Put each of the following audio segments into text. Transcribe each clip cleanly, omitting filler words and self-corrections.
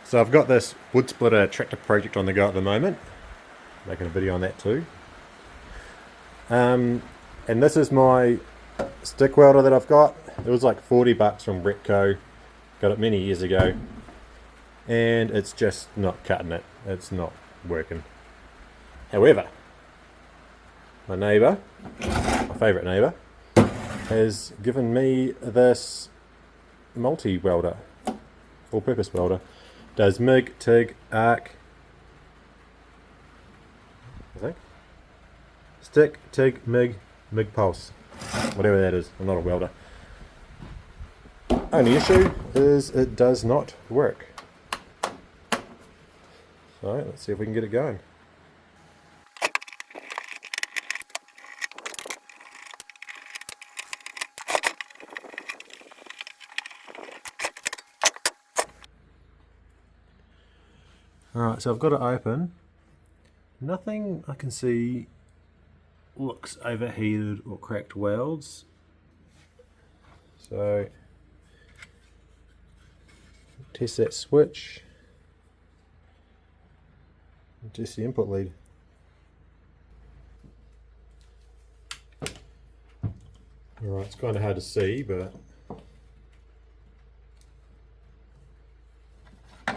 So I've got this wood splitter tractor project on the go at the moment. Making a video on that too. And this is my stick welder that I've got. It was like 40 bucks from Retco. Got it many years ago. And it's just not cutting it. It's not working. However, my neighbour, my favourite neighbour, has given me this multi-welder, all-purpose welder. Does MIG, TIG, arc, I think. Stick, TIG, MIG, MIG pulse. Whatever that is, I'm not a welder. Only issue is it does not work. So let's see if we can get it going. Alright, so I've got it open. Nothing I can see looks overheated or cracked welds. So, test that switch. Test the input lead. Alright, it's kind of hard to see, but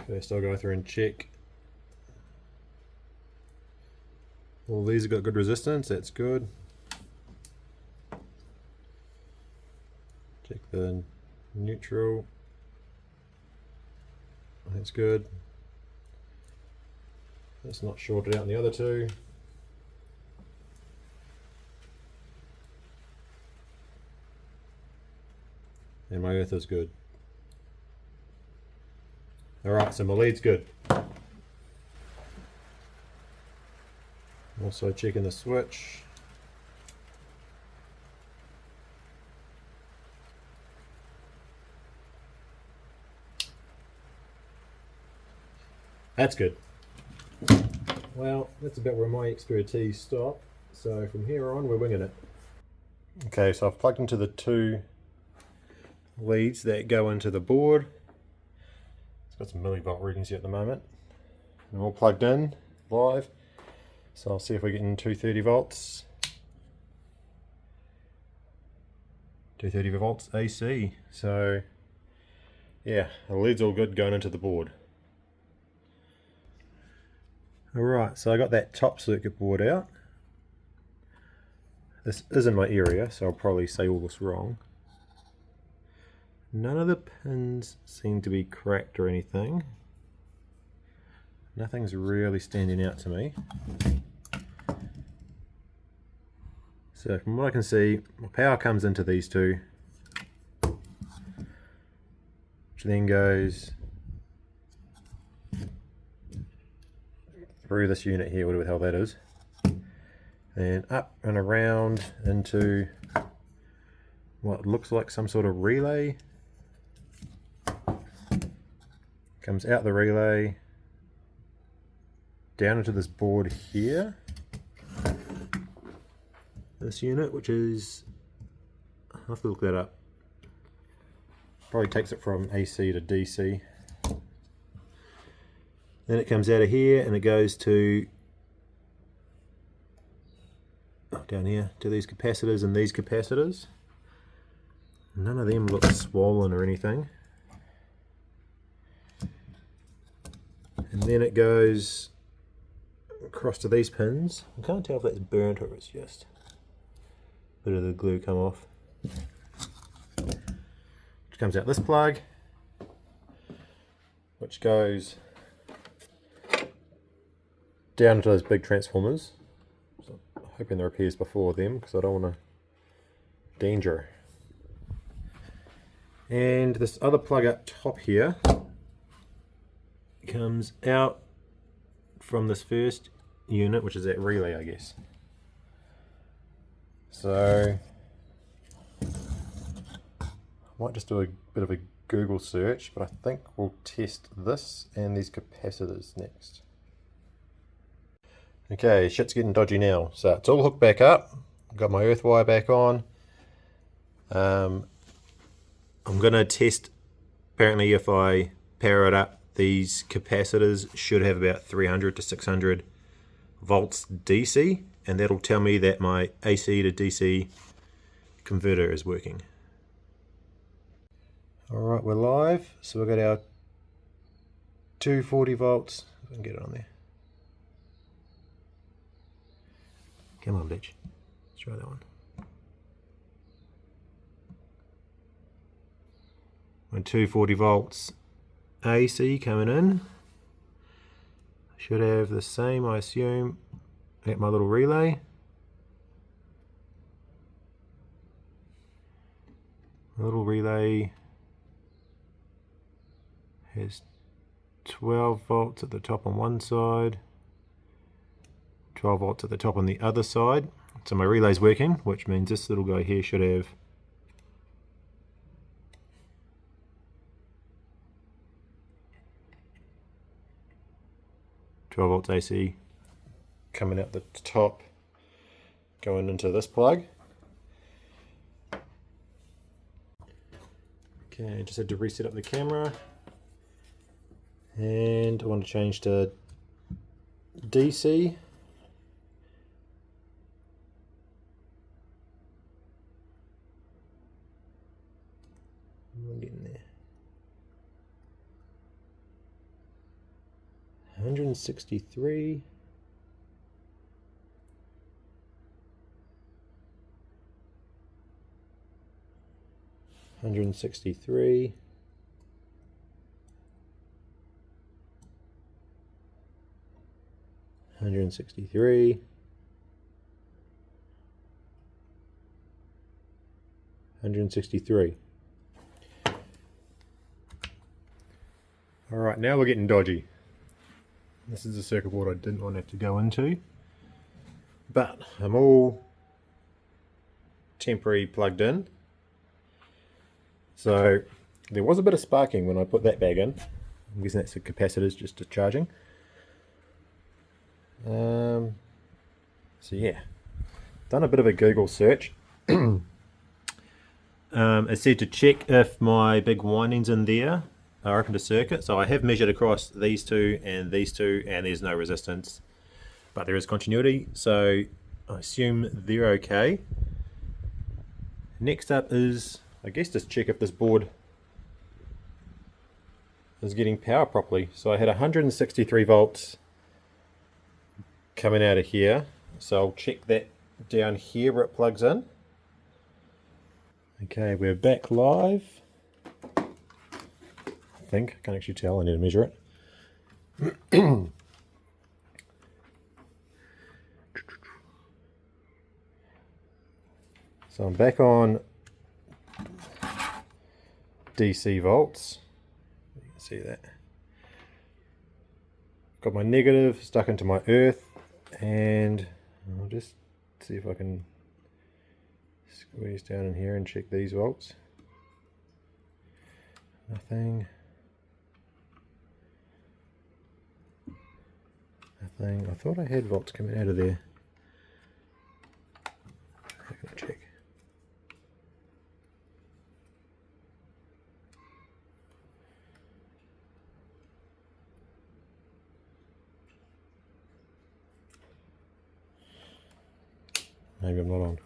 first I'll go through and check. All these have got good resistance, that's good. Check the neutral. That's good. That's not shorted out in the other two. And my earth is good. Alright, so my lead's good. Also checking the switch. That's good. Well, that's about where my expertise stopped. So from here on, we're winging it. Okay, so I've plugged into the two leads that go into the board. It's got some millivolt readings here at the moment. And all plugged in, live. So I'll see if we're getting 230 volts. 230 volts AC. So yeah, the lead's all good going into the board. Alright, so I got that top circuit board out. This isn't my area, so I'll probably say all this wrong. None of the pins seem to be cracked or anything. Nothing's really standing out to me. So from what I can see, my power comes into these two, which then goes through this unit here, whatever the hell that is, and up and around into what looks like some sort of relay. Comes out the relay, down into this board here. This unit, which is, I'll have to look that up. Probably takes it from AC to DC. Then it comes out of here and it goes to down here to these capacitors and these capacitors. None of them look swollen or anything. And then it goes across to these pins. I can't tell if that's burnt or it's just a bit of the glue come off. Which comes out this plug, which goes down into those big transformers. So I'm hoping the repairs before them because I don't want to danger. And this other plug up top here comes out from this first unit, which is that relay, I guess. So I might just do a bit of a Google search, but I think we'll test this and these capacitors next. Okay, shit's getting dodgy now. So it's all hooked back up. I've got my earth wire back on. I'm going to test apparently if I power it up these capacitors should have about 300 to 600 volts DC, and that'll tell me that my AC to DC converter is working. Alright, we're live, so we've got our 240 volts, if I can get it on there. Come on, bitch. Let's try that one. My 240 volts AC coming in. Should have the same, I assume, at my little relay. My little relay has 12 volts at the top on one side, 12 volts at the top on the other side. So my relay's working, which means this little guy here should have 12 volts AC coming out the top, going into this plug. Okay, just had to reset up the camera, and I want to change to DC. I'm getting there. 163. 163. 163. 163. All right, now we're getting dodgy. This is a circuit board I didn't want to have to go into, but I'm all temporary plugged in. So there was a bit of sparking when I put that bag in. I'm guessing that's the capacitors just discharging. So yeah, done a bit of a Google search. It said to check if my big windings in there are open to circuit. So I have measured across these two, and there's no resistance, but there is continuity, so I assume they're okay. Next up is, I guess, just check if this board is getting power properly. So I had 163 volts coming out of here, so I'll check that down here where it plugs in. Okay, we're back live. I can't actually tell, I need to measure it. So I'm back on DC volts. You can see that. Got my negative stuck into my earth, and I'll just see if I can squeeze down in here and check these volts. Nothing. Nothing. I thought I had volts coming out of there. How can I check? Maybe I'm not on.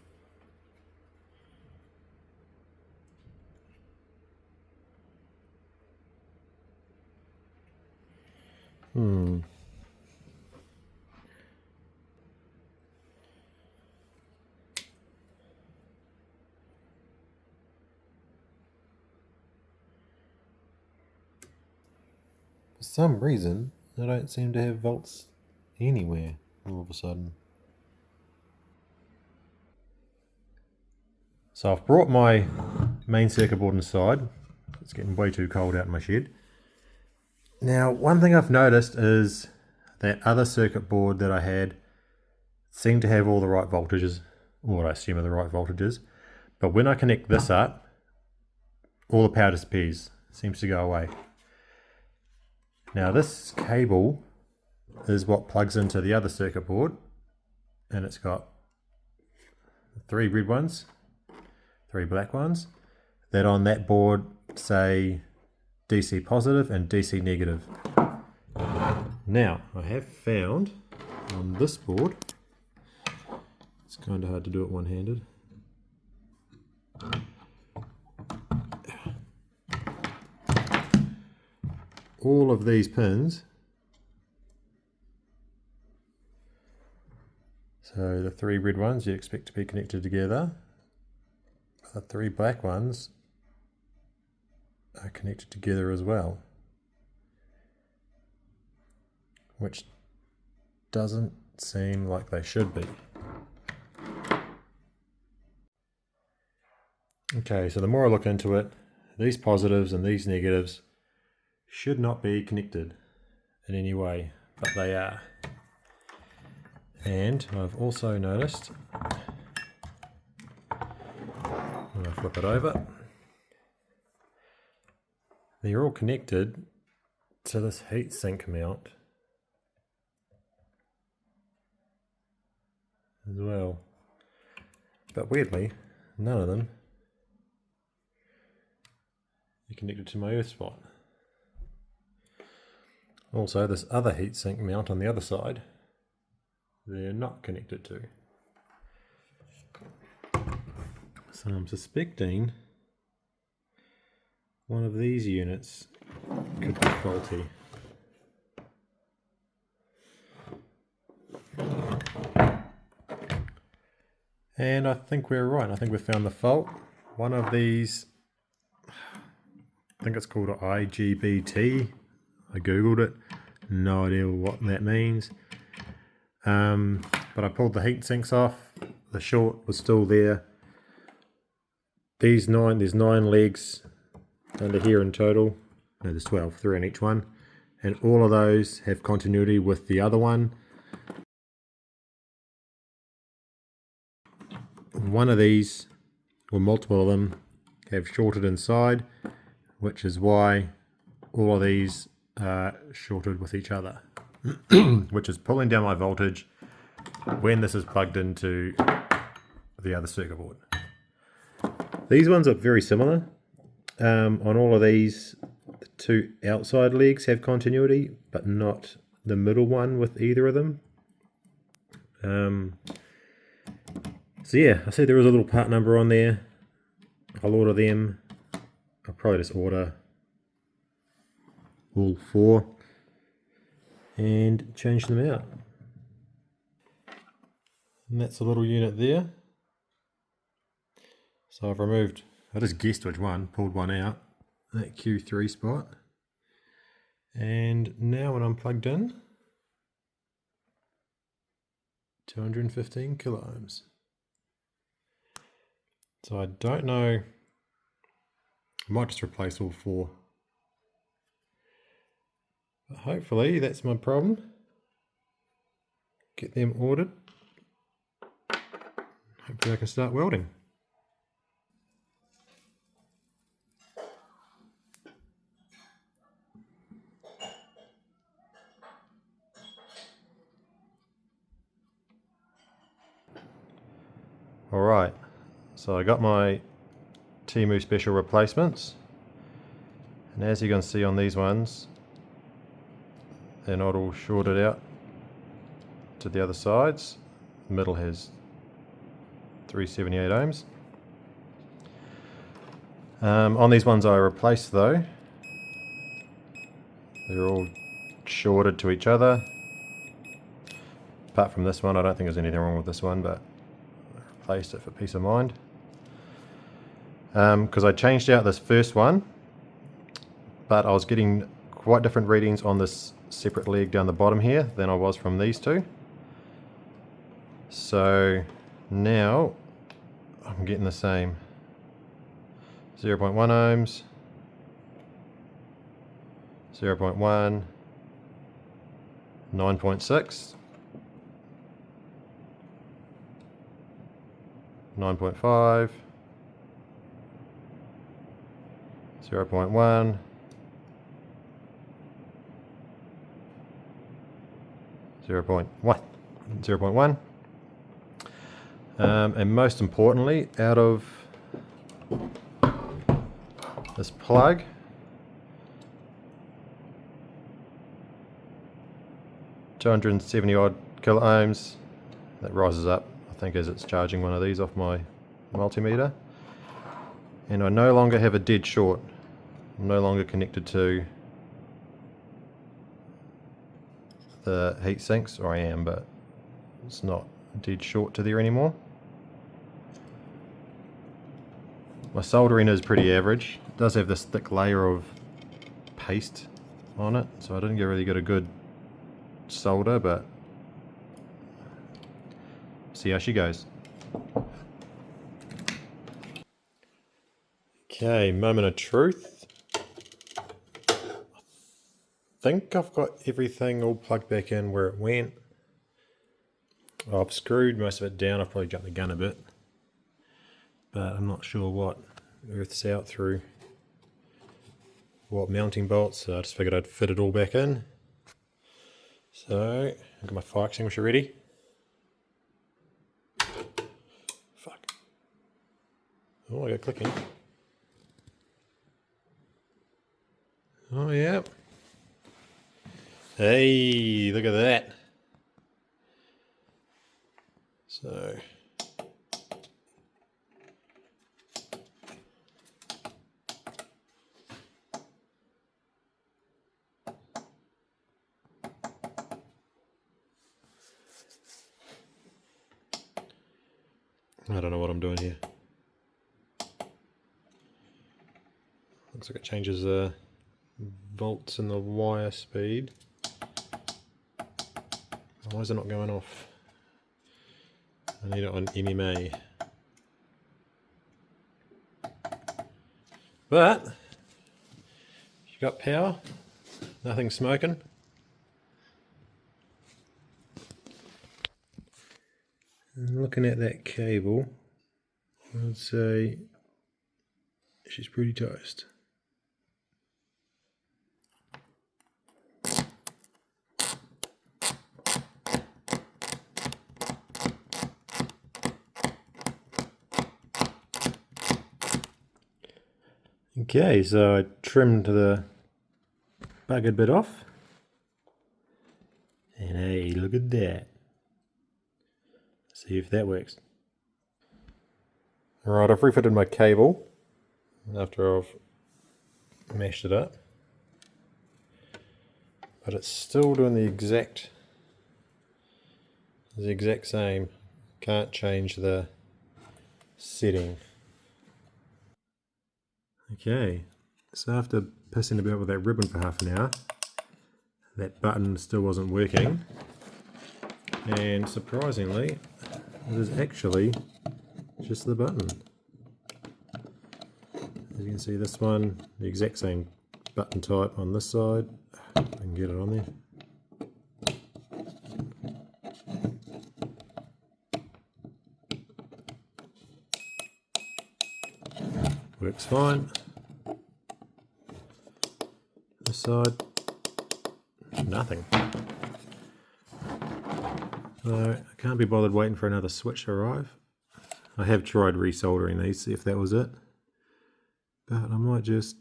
For some reason, I don't seem to have volts anywhere all of a sudden. So I've brought my main circuit board inside. It's getting way too cold out in my shed. Now, one thing I've noticed is that other circuit board that I had seemed to have all the right voltages, or what I assume are the right voltages. But when I connect this up, all the power disappears, seems to go away. Now this cable is what plugs into the other circuit board, and it's got 3 red ones, 3 black ones, that on that board say DC positive and DC negative. Now, I have found on this board, it's kind of hard to do it one-handed, all of these pins, so the 3 red ones you expect to be connected together, the 3 black ones are connected together as well, which doesn't seem like they should be. Okay, so the more I look into it, these positives and these negatives should not be connected in any way, but they are. And I've also noticed, when I flip it over, they're all connected to this heatsink mount as well. But weirdly, none of them are connected to my earth spot. Also, this other heatsink mount on the other side, they're not connected to. So I'm suspecting one of these units could be faulty. And I think we're right. I think we found the fault. One of these, I think it's called an IGBT. I googled it, no idea what that means. But I pulled the heat sinks off. The short was still there. There's 9 legs under here in total. No, there's 12, 3 on each one. And all of those have continuity with the other one. One of these, or multiple of them, have shorted inside, which is why all of these are shorted with each other, which is pulling down my voltage when this is plugged into the other circuit board. These ones look very similar. On all of these, the 2 outside legs have continuity, but not the middle one with either of them. So yeah, I see there is a little part number on there. I'll order them. I'll probably just order all 4 and change them out. And that's a little unit there. So I've removed, I just guessed which one, pulled one out, that Q3 spot. And now when I'm plugged in, 215 kilo ohms. So I don't know, I might just replace all 4. But hopefully that's my problem. Get them ordered. Hopefully I can start welding. Alright, so I got my Temu special replacements, and as you can see on these ones, they're not all shorted out to the other sides. The middle has 378 ohms. On these ones I replaced though, they're all shorted to each other. Apart from this one, I don't think there's anything wrong with this one, but I replaced it for peace of mind. Because I changed out this first one, but I was getting quite different readings on this separate leg down the bottom here than I was from these two. So now I'm getting the same 0.1 ohms, 0.1, 9.6, 9.5, 0.1, 0.1, and most importantly, out of this plug, 270 odd kilo ohms. That rises up, I think, as it's charging one of these off my multimeter. And I no longer have a dead short. I'm no longer connected to the heat sinks, or I am, but it's not dead short to there anymore. My soldering is pretty average. It does have this thick layer of paste on it, so I didn't really get a good solder, but see how she goes. Okay, moment of truth. I think I've got everything all plugged back in where it went. I've screwed most of it down. I've probably jumped the gun a bit, but I'm not sure what earths out through what mounting bolts, so I just figured I'd fit it all back in. So I've got my fire extinguisher ready. Fuck. Oh, I got clicking. Oh yeah. Hey, look at that. So I don't know what I'm doing here. Looks like it changes the volts and the wire speed. Why is it not going off? I need it on MMA. But you got power, nothing smoking. And looking at that cable, I'd say she's pretty toast. Okay, so I trimmed the buggered bit off. And hey, look at that. See if that works. Alright, I've refitted my cable after I've mashed it up. But it's still doing the exact same. Can't change the setting. Okay, so after pissing about with that ribbon for half an hour, that button still wasn't working, and surprisingly it is actually just the button. As you can see, this one, the exact same button type on this side. I can get it on there. Works fine. This side, nothing. So I can't be bothered waiting for another switch to arrive. I have tried resoldering these, see if that was it. But I might just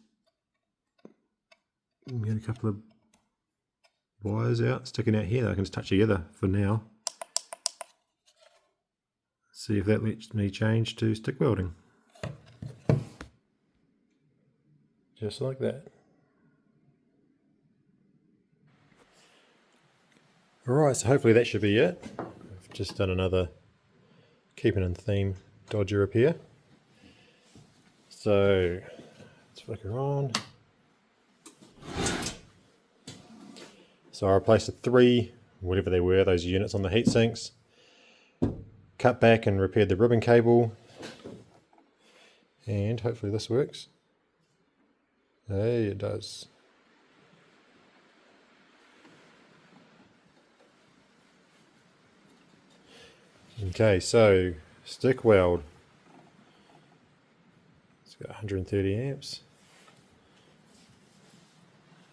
get a couple of wires out, sticking out here that I can just touch together for now. See if that lets me change to stick welding. Just like that. Alright, so hopefully that should be it. I've just done another keeping in theme dodger up here. So let's flick her on. So I replaced the 3, whatever they were, those units on the heat sinks. Cut back and repaired the ribbon cable. And hopefully this works. Hey, it does. Okay, so stick weld. It's got 130 amps.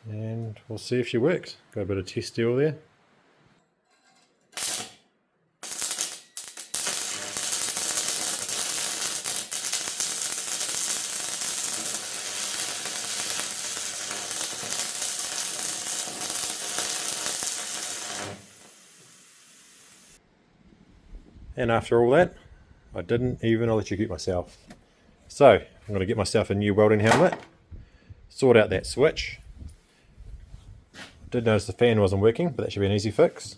And we'll see if she works. Got a bit of test steel there. And after all that, I didn't even electrocute myself. So I'm going to get myself a new welding helmet, sort out that switch. Did notice the fan wasn't working, but that should be an easy fix.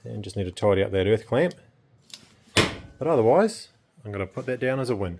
And just need to tidy up that earth clamp. But otherwise, I'm going to put that down as a win.